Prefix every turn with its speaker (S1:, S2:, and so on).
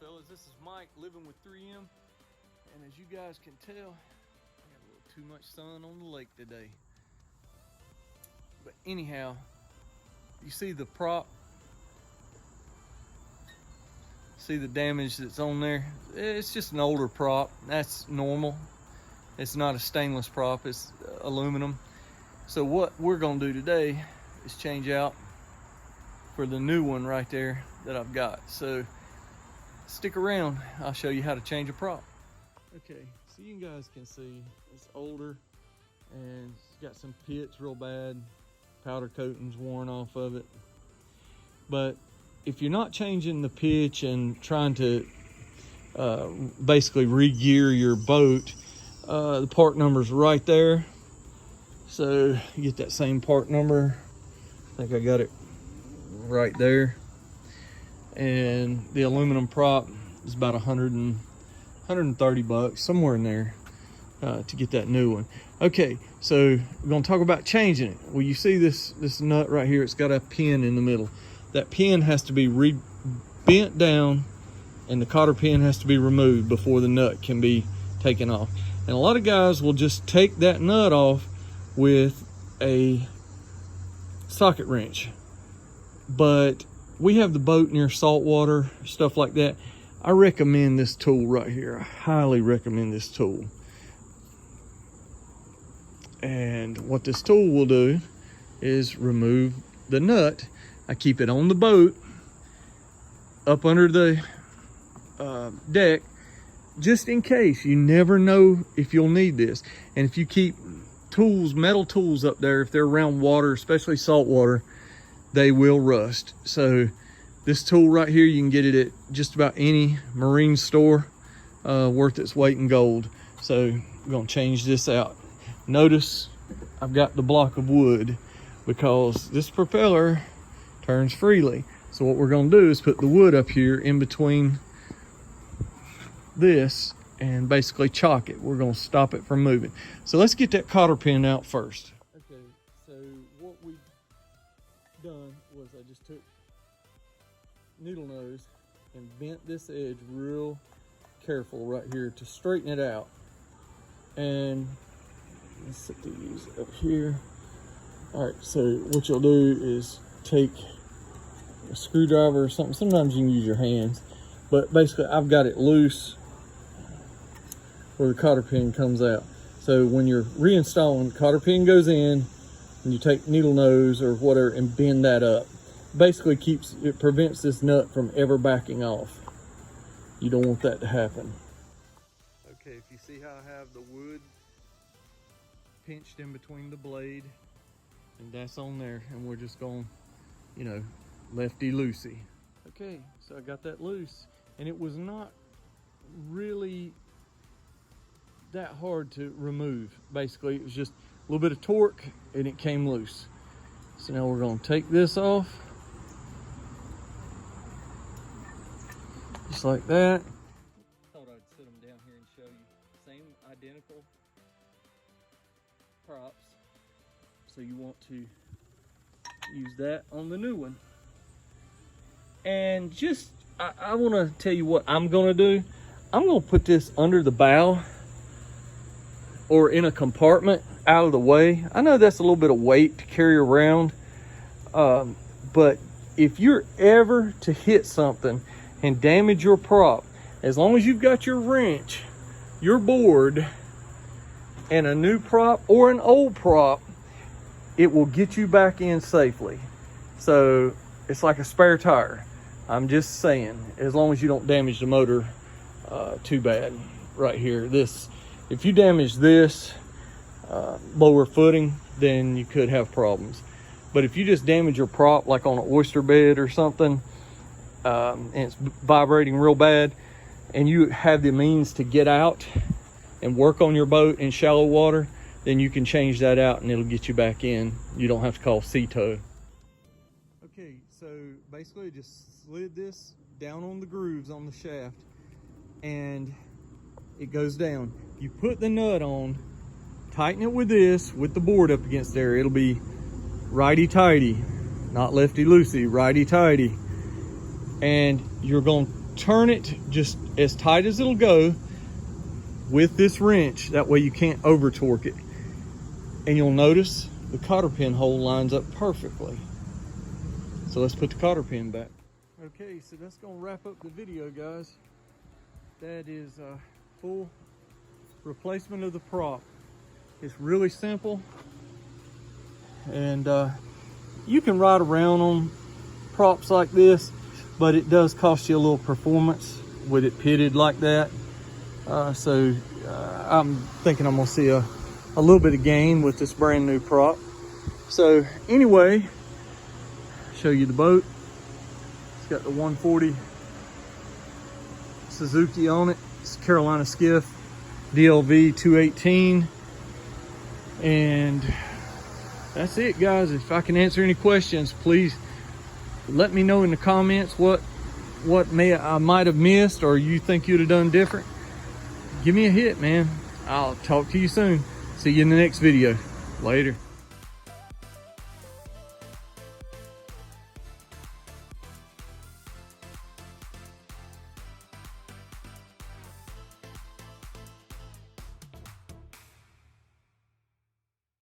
S1: fellas, this is Mike living with 3M, and as you guys can tell, I got a little too much sun on the lake today. But anyhow, you see the prop, see the damage that's on there? It's just an older prop. That's normal. It's not a stainless prop, it's aluminum. So what we're gonna do today is change out for the new one right there that I've got. So stick around, I'll show you how to change a prop. Okay, so you guys can see it's older and it's got some pits real bad. Powder coating's worn off of it. But if you're not changing the pitch and trying to basically re-gear your boat, the part number's right there. So you get that same part number. I think I got it right there. And the aluminum prop is about 130 bucks, somewhere in there, to get that new one. Okay, so we're gonna talk about changing it. Well, you see this nut right here, it's got a pin in the middle. That pin has to be bent down and the cotter pin has to be removed before the nut can be taken off. And a lot of guys will just take that nut off with a socket wrench. But we have the boat near salt water, stuff like that. I recommend this tool right here. I highly recommend this tool. And what this tool will do is remove the nut. I keep it on the boat, up under the deck, just in case. You never know if you'll need this. And if you keep tools, metal tools up there, if they're around water, especially salt water, they will rust. So this tool right here, you can get it at just about any marine store, worth its weight in gold. So I'm gonna change this out. Notice I've got the block of wood because this propeller turns freely. So what we're gonna do is put the wood up here in between this and basically chock it. We're gonna stop it from moving. So let's get that cotter pin out first. Okay, so what we've done was I just took needle nose and bent this edge real careful right here to straighten it out. And let's set these up here. All right, so what you'll do is take a screwdriver or something. Sometimes you can use your hands, but basically I've got it loose where the cotter pin comes out. So when you're reinstalling, cotter pin goes in and you take needle nose or whatever and bend that up. Basically it prevents this nut from ever backing off. You don't want that to happen. Okay, if you see how I have the wood pinched in between the blade, and that's on there, and we're just going, you know, lefty loosey. Okay, so I got that loose, and it was not really that hard to remove. Basically, it was just a little bit of torque, and it came loose. So now we're going to take this off, just like that. Thought I'd sit them down here and show you. Same identical props. So you want to use that on the new one. And just, I want to tell you what I'm going to do. I'm going to put this under the bow or in a compartment out of the way. I know that's a little bit of weight to carry around, but if you're ever to hit something and damage your prop, as long as you've got your wrench, your board, and a new prop or an old prop, it will get you back in safely. So it's like a spare tire. I'm just saying, as long as you don't damage the motor too bad. Right here, this, if you damage this lower footing, then you could have problems. But if you just damage your prop like on an oyster bed or something, and it's vibrating real bad, and you have the means to get out and work on your boat in shallow water, then you can change that out and it'll get you back in. You don't have to call sea tow. Okay, so basically I just slid this down on the grooves on the shaft and it goes down. You put the nut on, tighten it with this, with the board up against there. It'll be righty-tighty, not lefty-loosey, righty-tighty. And you're going to turn it just as tight as it'll go with this wrench. That way you can't over torque it. And you'll notice the cotter pin hole lines up perfectly. So let's put the cotter pin back. Okay, so that's gonna wrap up the video, guys. That is a full replacement of the prop. It's really simple, and you can ride around on props like this, but it does cost you a little performance with it pitted like that. So I'm thinking I'm gonna see a little bit of gain with this brand new prop. So anyway, show you the boat. It's got the 140 Suzuki on it. It's Carolina Skiff Dlv 218. And that's it, guys. If I can answer any questions, please let me know in the comments what I might have missed or you think you'd have done different. Give me a hit, man. I'll talk to you soon. See you in the next video. Later.